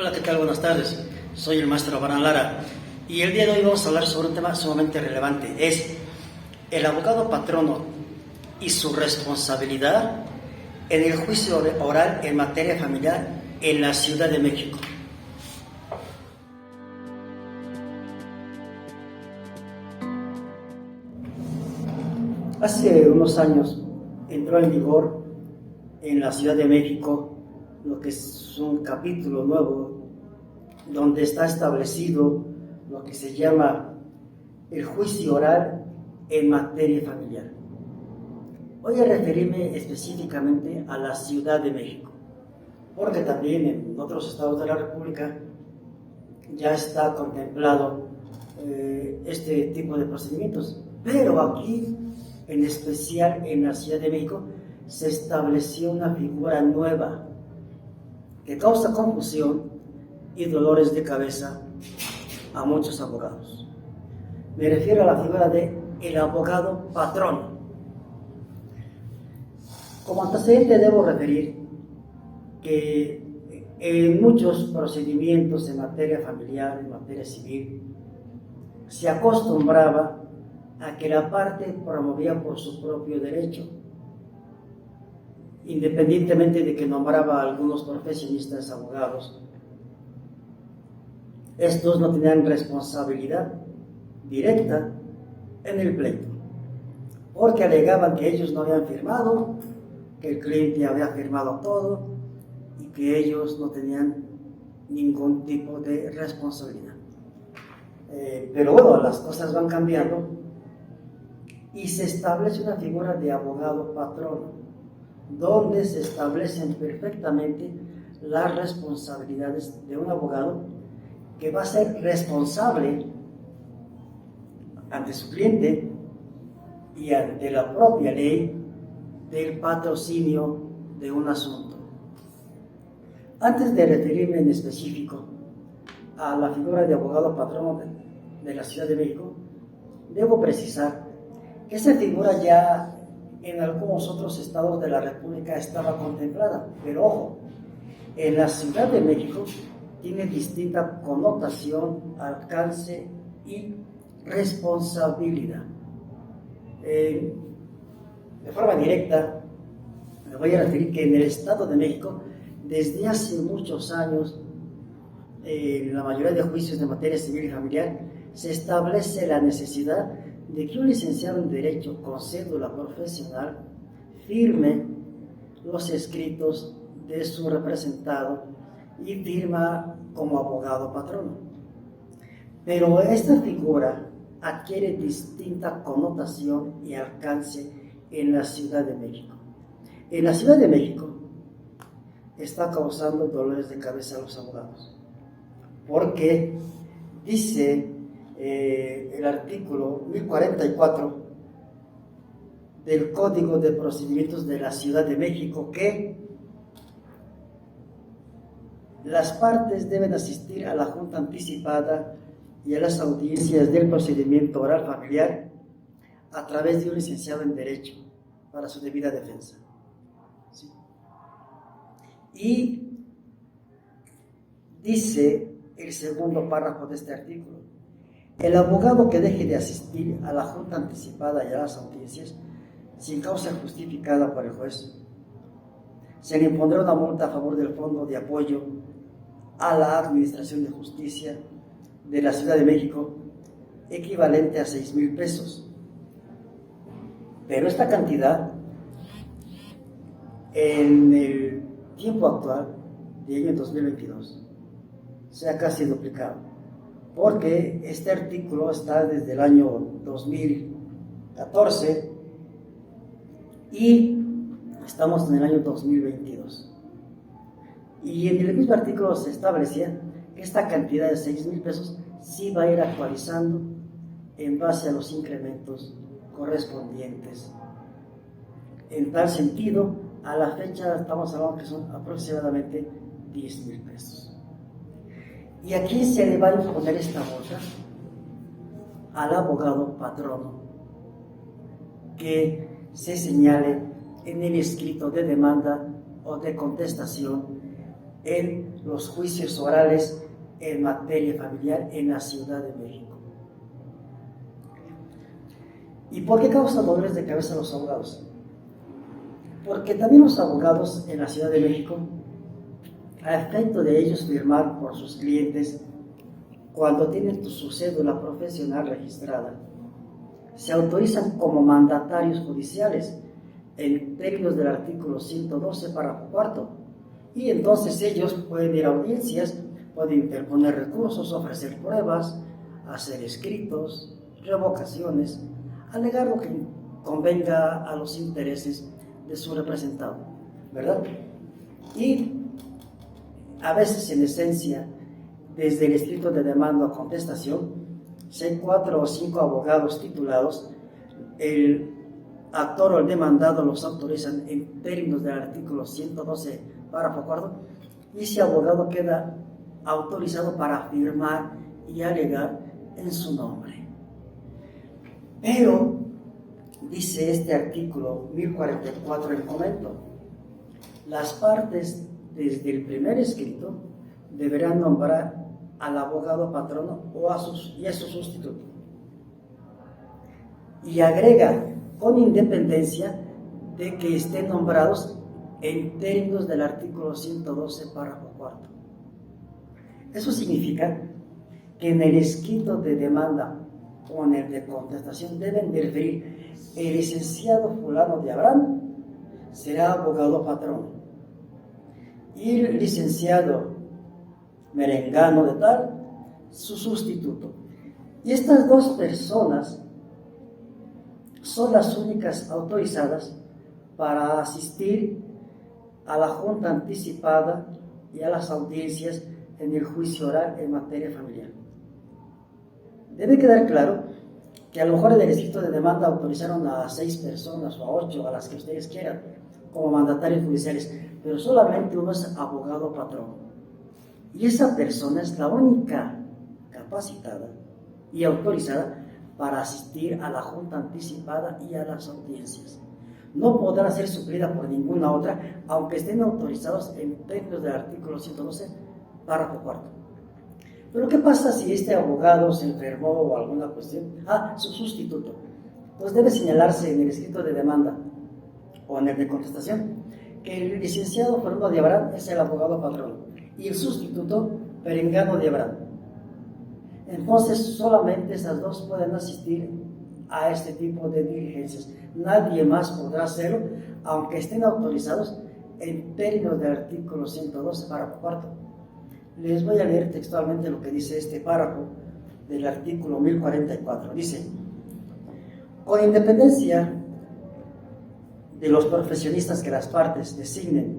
Hola, ¿qué tal? Buenas tardes. Soy el maestro Abraham Lara y el día de hoy vamos a hablar sobre un tema sumamente relevante. Es el abogado patrono y su responsabilidad en el juicio oral en materia familiar en la Ciudad de México. Hace unos años entró en vigor en la Ciudad de México lo que es un capítulo nuevo donde está establecido lo que se llama el juicio oral en materia familiar. Voy a referirme específicamente a la Ciudad de México, porque también en otros estados de la República ya está contemplado este tipo de procedimientos, pero aquí, en especial en la Ciudad de México, se estableció una figura nueva que causa confusión y dolores de cabeza a muchos abogados. Me refiero a la figura de el abogado patrón. Como antecedente debo referir que en muchos procedimientos en materia familiar, en materia civil, se acostumbraba a que la parte promovía por su propio derecho, independientemente de que nombraba a algunos profesionistas abogados. Estos no tenían responsabilidad directa en el pleito, porque alegaban que ellos no habían firmado, que el cliente había firmado todo y que ellos no tenían ningún tipo de responsabilidad. Pero bueno, las cosas van cambiando y se establece una figura de abogado patrono, donde se establecen perfectamente las responsabilidades de un abogado que va a ser responsable ante su cliente y ante la propia ley del patrocinio de un asunto. Antes de referirme en específico a la figura de abogado patrono de la Ciudad de México, debo precisar que esa figura ya en algunos otros estados de la República estaba contemplada, pero ojo, en la Ciudad de México tiene distinta connotación, alcance y responsabilidad. De forma directa, me voy a referir que en el Estado de México, desde hace muchos años, en la mayoría de juicios de materia civil y familiar, se establece la necesidad de que un licenciado en Derecho con cédula profesional firme los escritos de su representado y firma como abogado patrono. Pero esta figura adquiere distinta connotación y alcance en la Ciudad de México. En la Ciudad de México está causando dolores de cabeza a los abogados, porque dice el artículo 1044 del Código de Procedimientos de la Ciudad de México que las partes deben asistir a la junta anticipada y a las audiencias del procedimiento oral familiar a través de un licenciado en Derecho para su debida defensa. ¿Sí? Y dice el segundo párrafo de este artículo: el abogado que deje de asistir a la junta anticipada y a las audiencias sin causa justificada por el juez, se le impondrá una multa a favor del Fondo de Apoyo a la Administración de Justicia de la Ciudad de México, equivalente a 6,000 pesos. Pero esta cantidad, en el tiempo actual, de año 2022, se ha casi duplicado, porque este artículo está desde el año 2014 y estamos en el año 2022. Y en el mismo artículo se establecía que esta cantidad de 6,000 pesos sí va a ir actualizando en base a los incrementos correspondientes. En tal sentido, a la fecha estamos hablando que son aproximadamente 10,000 pesos. ¿Y a quién se le va a imponer esta multa? Al abogado patrono que se señale en el escrito de demanda o de contestación en los juicios orales en materia familiar en la Ciudad de México. ¿Y por qué causa dolores de cabeza a los abogados? Porque también los abogados en la Ciudad de México, a efecto de ellos firmar por sus clientes cuando tienen su cédula profesional registrada, se autorizan como mandatarios judiciales en términos del artículo 112, párrafo cuarto, y entonces ellos pueden ir a audiencias, pueden interponer recursos, ofrecer pruebas, hacer escritos, revocaciones, alegar lo que convenga a los intereses de su representado, ¿verdad? Y a veces, en esencia, desde el escrito de demanda o contestación, si hay 4 o 5 abogados titulados, el actor o el demandado los autorizan en términos del artículo 112, párrafo cuarto, y ese abogado queda autorizado para firmar y alegar en su nombre. Pero, dice este artículo 1044 en comento, las partes desde el primer escrito deberán nombrar al abogado patrono y a su sustituto. Y agrega, con independencia de que estén nombrados en términos del artículo 112, párrafo cuarto. Eso significa que en el escrito de demanda o en el de contestación deben de referir: el licenciado fulano de Abraham será abogado patrono y el licenciado merengano de tal, su sustituto. Y estas dos personas son las únicas autorizadas para asistir a la junta anticipada y a las audiencias en el juicio oral en materia familiar. Debe quedar claro que a lo mejor en el escrito de demanda autorizaron a 6 personas o a 8, a las que ustedes quieran, como mandatarios judiciales, pero solamente uno es abogado patrón. Y esa persona es la única capacitada y autorizada para asistir a la junta anticipada y a las audiencias. No podrá ser suplida por ninguna otra, aunque estén autorizados en términos del artículo 112, párrafo cuarto. Pero ¿qué pasa si este abogado se enfermó o alguna cuestión? Su sustituto. Pues debe señalarse en el escrito de demanda o en el de contestación que el licenciado Fernando de Abraham es el abogado patrón y el sustituto Perengano de Abraham. Entonces solamente esas dos pueden asistir a este tipo de diligencias. Nadie más podrá hacerlo, aunque estén autorizados en términos del artículo 112, párrafo cuarto. Les voy a leer textualmente lo que dice este párrafo del artículo 1044. Dice: con independencia de los profesionistas que las partes designen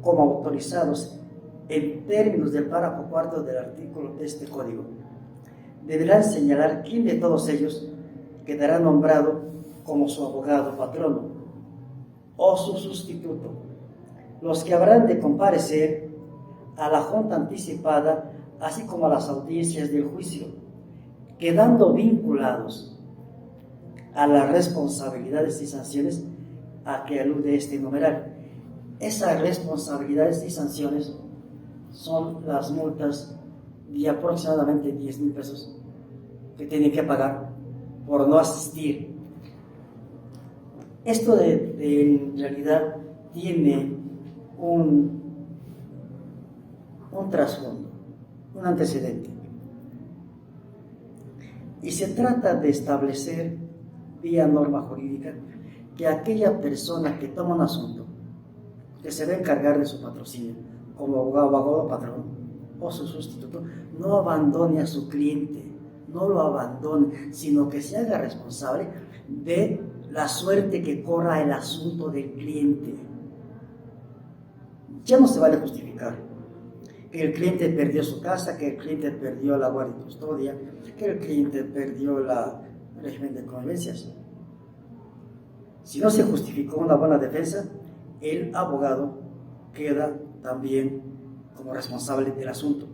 como autorizados en términos del párrafo cuarto del artículo de este código, deberán señalar quién de todos ellos quedará nombrado como su abogado patrono o su sustituto, los que habrán de comparecer a la junta anticipada, así como a las audiencias del juicio, quedando vinculados a las responsabilidades y sanciones a que alude este numeral. Esas responsabilidades y sanciones son las multas de aproximadamente 10,000 pesos que tienen que pagar por no asistir. Esto en realidad tiene un trasfondo, un antecedente. Y se trata de establecer, vía norma jurídica, que aquella persona que toma un asunto, que se va a encargar de su patrocinio, como abogado patrón o su sustituto, no abandone a su cliente, no lo abandone, sino que se haga responsable de la suerte que corra el asunto del cliente. Ya no se vale justificar que el cliente perdió su casa, que el cliente perdió la guardia y custodia, que el cliente perdió el régimen de convivencias. Si no se justificó una buena defensa, el abogado queda también como responsable del asunto.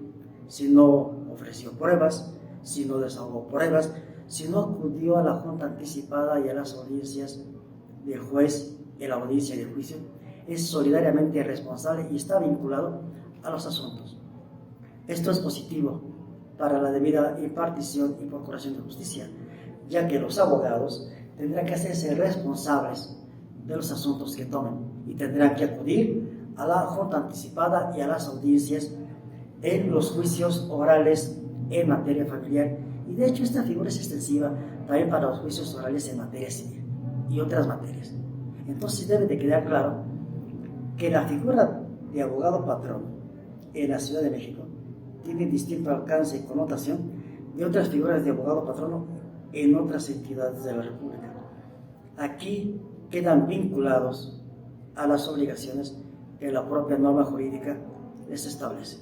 Si no ofreció pruebas, si no desahogó pruebas, si no acudió a la junta anticipada y a las audiencias del juez en la audiencia del juicio, es solidariamente responsable y está vinculado a los asuntos. Esto es positivo para la debida impartición y procuración de justicia, ya que los abogados tendrán que hacerse responsables de los asuntos que tomen y tendrán que acudir a la junta anticipada y a las audiencias en los juicios orales en materia familiar. Y de hecho esta figura es extensiva también para los juicios orales en materia civil y otras materias. Entonces debe de quedar claro que la figura de abogado patrón en la Ciudad de México tiene distinto alcance y connotación de otras figuras de abogado patrono en otras entidades de la República. Aquí quedan vinculados a las obligaciones que la propia norma jurídica les establece.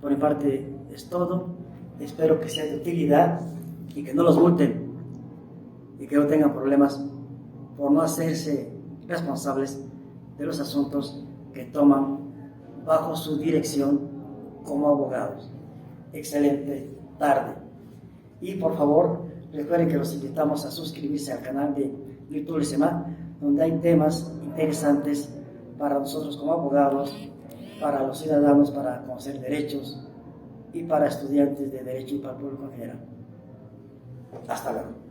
Por mi parte es todo. Espero que sea de utilidad y que no los multen y que no tengan problemas por no hacerse responsables de los asuntos que toman bajo su dirección como abogados. Excelente tarde. Y por favor, recuerden que los invitamos a suscribirse al canal de Virtual SEMA, donde hay temas interesantes para nosotros como abogados, para los ciudadanos, para conocer derechos y para estudiantes de Derecho y para el público en general. Hasta luego.